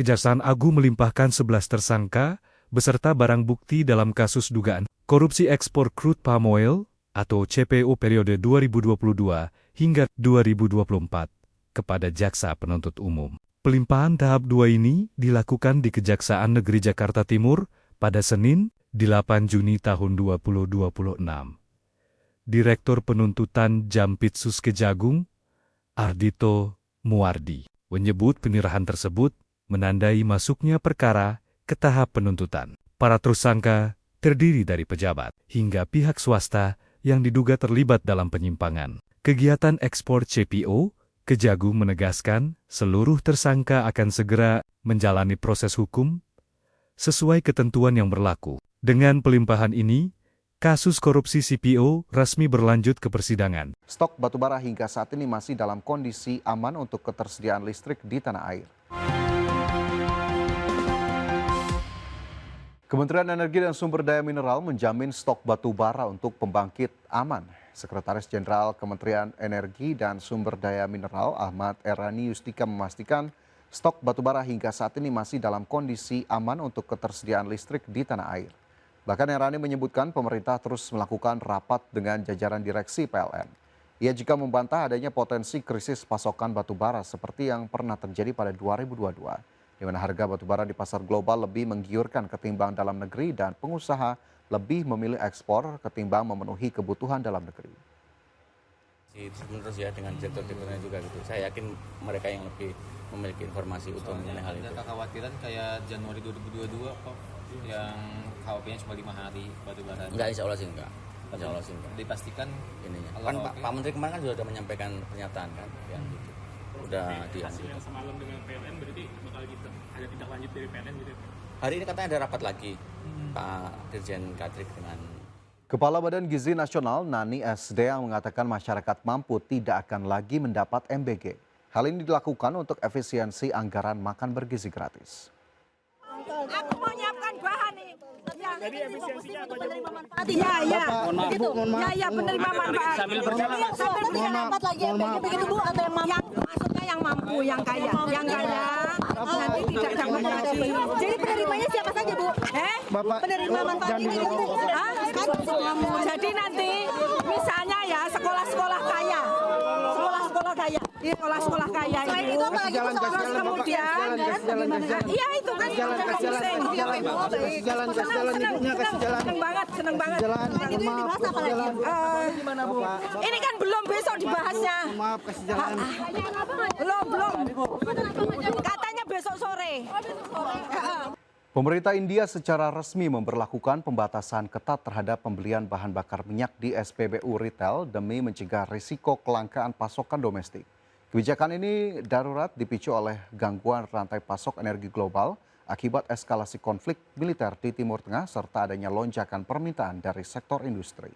Kejaksaan Agung melimpahkan 11 tersangka beserta barang bukti dalam kasus dugaan korupsi ekspor crude palm oil atau CPO periode 2022 hingga 2024 kepada Jaksa Penuntut Umum. Pelimpahan tahap 2 ini dilakukan di Kejaksaan Negeri Jakarta Timur pada Senin, 8 Juni tahun 2026. Direktur Penuntutan Jampitsus Kejagung, Ardhito Muwardi, menyebut penyerahan tersebut menandai masuknya perkara ke tahap penuntutan. Para tersangka terdiri dari pejabat hingga pihak swasta yang diduga terlibat dalam penyimpangan kegiatan ekspor CPO. Kejagung menegaskan seluruh tersangka akan segera menjalani proses hukum sesuai ketentuan yang berlaku. Dengan pelimpahan ini, kasus korupsi CPO resmi berlanjut ke persidangan. Stok batubara hingga saat ini masih dalam kondisi aman untuk ketersediaan listrik di tanah air. Kementerian Energi dan Sumber Daya Mineral menjamin stok batubara untuk pembangkit aman. Sekretaris Jenderal Kementerian Energi dan Sumber Daya Mineral Ahmad Erani Yustika memastikan stok batubara hingga saat ini masih dalam kondisi aman untuk ketersediaan listrik di tanah air. Bahkan Erani menyebutkan pemerintah terus melakukan rapat dengan jajaran direksi PLN. Ia juga membantah adanya potensi krisis pasokan batubara seperti yang pernah terjadi pada 2022, di mana harga batubara di pasar global lebih menggiurkan ketimbang dalam negeri dan pengusaha lebih memilih ekspor ketimbang memenuhi kebutuhan dalam negeri. Terus ya dengan direktur-direkturnya juga gitu. Saya yakin mereka yang lebih memiliki informasi untuk mengenai hal itu. Ada kekhawatiran kayak Januari 2022 kok yang KOP-nya cuma 5 hari batubara. Enggak, insya Allah sih enggak. Insya Allah sih enggak. Dipastikan ininya. Kan Pak Menteri kemarin kan sudah menyampaikan pernyataan kan yang gitu. Udah hasil yang semalam dengan PLN berarti bakal gitu. Ada tindak lanjut dari PLN gitu. Hari ini katanya ada rapat lagi Pak Dirjen Kadrik dengan Kepala Badan Gizi Nasional Nani SD yang mengatakan masyarakat mampu tidak akan lagi mendapat MBG. Hal ini dilakukan untuk efisiensi anggaran makan bergizi gratis. Aku mau nyiapkan bahan nih. Jadi efisiensinya apa aja, Bu? Iya, iya. Begitu. Iya, penerima manfaat. Sambil berjalan. Sambil dapat lagi MBG begitu Bu atau yang mampu? Maksudnya yang mampu, yang kaya. Yang kaya nanti tidak dapat lagi. Jadi penerimanya siapa saja Bu? Bapak Penerima manfaat ini. Jadi nanti misalnya ya sekolah-sekolah kaya. Sekolah-sekolah kaya. Iya, sekolah-sekolah kaya itu. Selain itu apa lagi Bu? Terus kemudian iya itu kan jalan ibunya kasih jalan. Seneng banget. Jalan, Itu yang dibahas apa lagi? Gimana Bu? Ini kan belum besok dibahasnya. Maaf kasih jalan. Belum. Katanya besok sore. Pemerintah India secara resmi memberlakukan pembatasan ketat terhadap pembelian bahan bakar minyak di SPBU retail demi mencegah risiko kelangkaan pasokan domestik. Kebijakan ini darurat dipicu oleh gangguan rantai pasok energi global akibat eskalasi konflik militer di Timur Tengah serta adanya lonjakan permintaan dari sektor industri.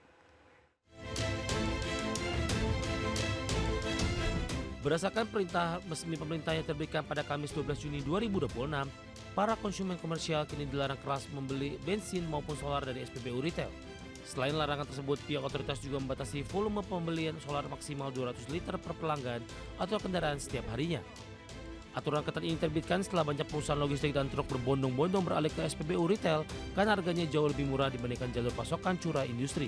Berdasarkan perintah resmi pemerintah yang terbitkan pada Kamis 12 Juni 2026, para konsumen komersial kini dilarang keras membeli bensin maupun solar dari SPBU retail. Selain larangan tersebut, pihak otoritas juga membatasi volume pembelian solar maksimal 200 liter per pelanggan atau kendaraan setiap harinya. Aturan ketat ini terbitkan setelah banyak perusahaan logistik dan truk berbondong-bondong beralih ke SPBU retail karena harganya jauh lebih murah dibandingkan jalur pasokan curah industri.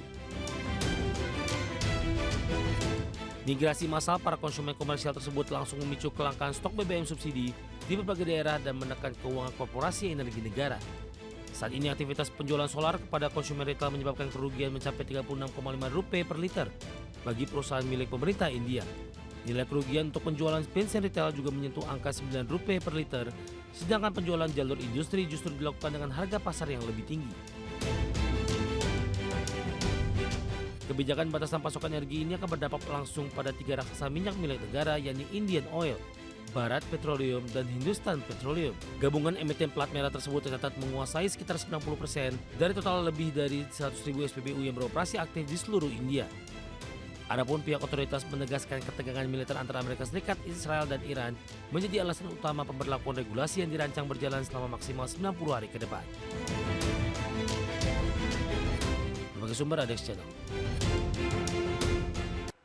Migrasi massal para konsumen komersial tersebut langsung memicu kelangkaan stok BBM subsidi di berbagai daerah dan menekan keuangan korporasi energi negara. Saat ini aktivitas penjualan solar kepada konsumen retail menyebabkan kerugian mencapai Rp36,5 per liter bagi perusahaan milik pemerintah India. Nilai kerugian untuk penjualan bensin retail juga menyentuh angka Rp9 per liter, sedangkan penjualan jalur industri justru dilakukan dengan harga pasar yang lebih tinggi. Kebijakan batasan pasokan energi ini akan berdampak langsung pada 3 raksasa minyak milik negara, yakni Indian Oil, Bharat Petroleum, dan Hindustan Petroleum. Gabungan emiten plat merah tersebut tercatat menguasai sekitar 90% dari total lebih dari 100.000 SPBU yang beroperasi aktif di seluruh India. Adapun pihak otoritas menegaskan ketegangan militer antara Amerika Serikat, Israel, dan Iran menjadi alasan utama pemberlakuan regulasi yang dirancang berjalan selama maksimal 90 hari ke depan. Berbagai sumber ada di channel.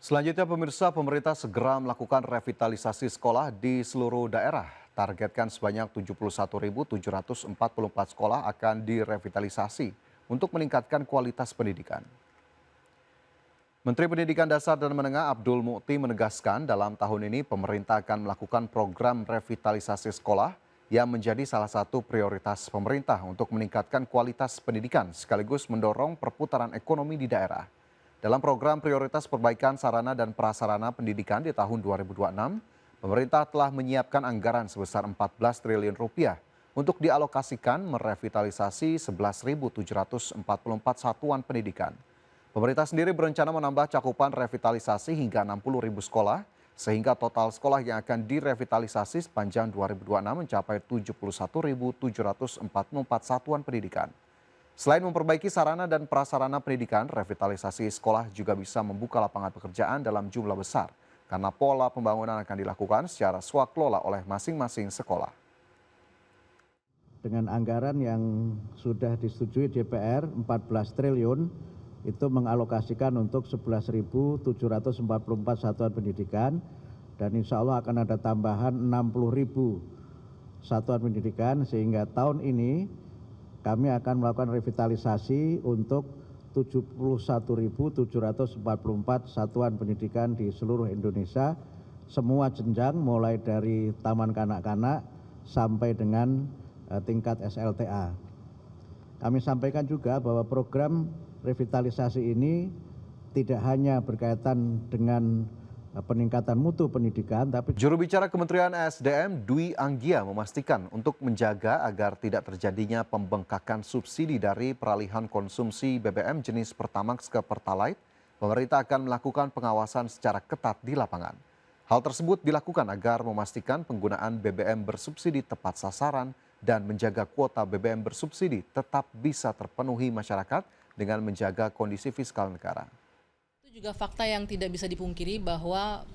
Selanjutnya pemirsa, pemerintah segera melakukan revitalisasi sekolah di seluruh daerah. Targetkan sebanyak 71.744 sekolah akan direvitalisasi untuk meningkatkan kualitas pendidikan. Menteri Pendidikan Dasar dan Menengah Abdul Mukti menegaskan dalam tahun ini pemerintah akan melakukan program revitalisasi sekolah yang menjadi salah satu prioritas pemerintah untuk meningkatkan kualitas pendidikan sekaligus mendorong perputaran ekonomi di daerah. Dalam program prioritas perbaikan sarana dan prasarana pendidikan di tahun 2026, pemerintah telah menyiapkan anggaran sebesar 14 triliun rupiah untuk dialokasikan merevitalisasi 11.744 satuan pendidikan. Pemerintah sendiri berencana menambah cakupan revitalisasi hingga 60.000 sekolah, sehingga total sekolah yang akan direvitalisasi sepanjang 2026 mencapai 71.744 satuan pendidikan. Selain memperbaiki sarana dan prasarana pendidikan, revitalisasi sekolah juga bisa membuka lapangan pekerjaan dalam jumlah besar, karena pola pembangunan akan dilakukan secara swaklola oleh masing-masing sekolah. Dengan anggaran yang sudah disetujui DPR 14 triliun, itu mengalokasikan untuk 11.744 satuan pendidikan, dan insya Allah akan ada tambahan 60.000 satuan pendidikan, sehingga tahun ini kami akan melakukan revitalisasi untuk 71.744 satuan pendidikan di seluruh Indonesia, semua jenjang mulai dari taman kanak-kanak sampai dengan tingkat SLTA. Kami sampaikan juga bahwa program revitalisasi ini tidak hanya berkaitan dengan peningkatan mutu pendidikan, tapi Juru bicara Kementerian SDM Dwi Anggia memastikan untuk menjaga agar tidak terjadinya pembengkakan subsidi dari peralihan konsumsi BBM jenis Pertamax ke Pertalite, pemerintah akan melakukan pengawasan secara ketat di lapangan. Hal tersebut dilakukan agar memastikan penggunaan BBM bersubsidi tepat sasaran dan menjaga kuota BBM bersubsidi tetap bisa terpenuhi masyarakat dengan menjaga kondisi fiskal negara. Itu juga fakta yang tidak bisa dipungkiri bahwa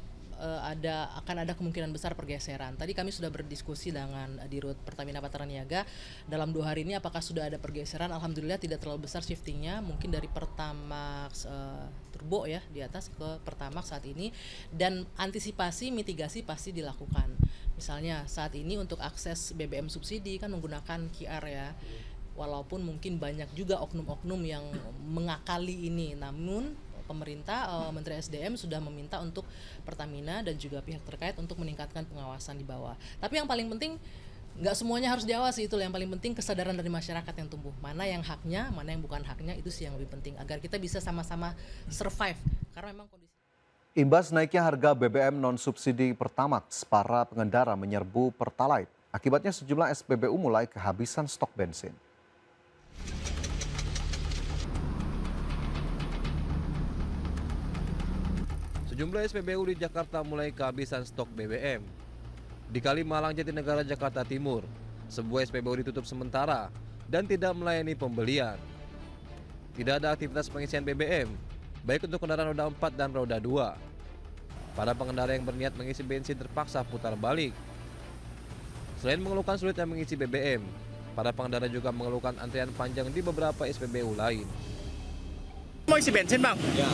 akan ada kemungkinan besar pergeseran. Tadi kami sudah berdiskusi dengan Dirut Pertamina Patraniaga dalam 2 hari ini apakah sudah ada pergeseran. Alhamdulillah tidak terlalu besar shiftingnya, mungkin dari Pertamax Turbo ya di atas ke Pertamax saat ini, dan antisipasi mitigasi pasti dilakukan. Misalnya saat ini untuk akses BBM subsidi kan menggunakan QR ya. Walaupun mungkin banyak juga oknum-oknum yang mengakali ini, namun pemerintah, Menteri SDM sudah meminta untuk Pertamina dan juga pihak terkait untuk meningkatkan pengawasan di bawah. Tapi yang paling penting, nggak semuanya harus diawasi, itu yang paling penting kesadaran dari masyarakat yang tumbuh. Mana yang haknya, mana yang bukan haknya, itu sih yang lebih penting, agar kita bisa sama-sama survive. Karena memang kondisi... Imbas naiknya harga BBM non-subsidi Pertamax, para pengendara menyerbu Pertalite. Akibatnya sejumlah SPBU mulai kehabisan stok bensin. Sejumlah SPBU di Jakarta mulai kehabisan stok BBM. Di Kalimalang, Jatinegara, Jakarta Timur, sebuah SPBU ditutup sementara dan tidak melayani pembelian. Tidak ada aktivitas pengisian BBM, baik untuk kendaraan roda 4 dan roda 2. Para pengendara yang berniat mengisi bensin terpaksa putar balik. Selain mengeluhkan sulitnya mengisi BBM, para pengendara juga mengeluhkan antrian panjang di beberapa SPBU lain. Mau isi bensin bang? Ya.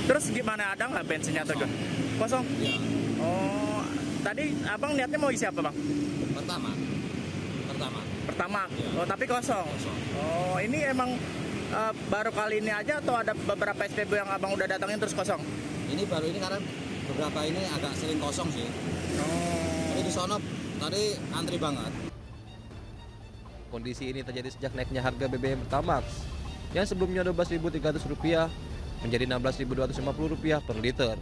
Terus gimana, ada nggak bensinnya atau gimana? Kosong? Ya. Oh, tadi abang niatnya mau isi apa bang? Pertama. Ya. Oh, tapi kosong? Oh, ini emang baru kali ini aja atau ada beberapa SPBU yang abang udah datangin terus kosong? Ini baru ini karena beberapa ini agak sering kosong sih. Oh. Tapi di sono tadi antri banget. Kondisi ini terjadi sejak naiknya harga BBM Pertamax yang sebelumnya Rp12.300 menjadi Rp16.250 per liter.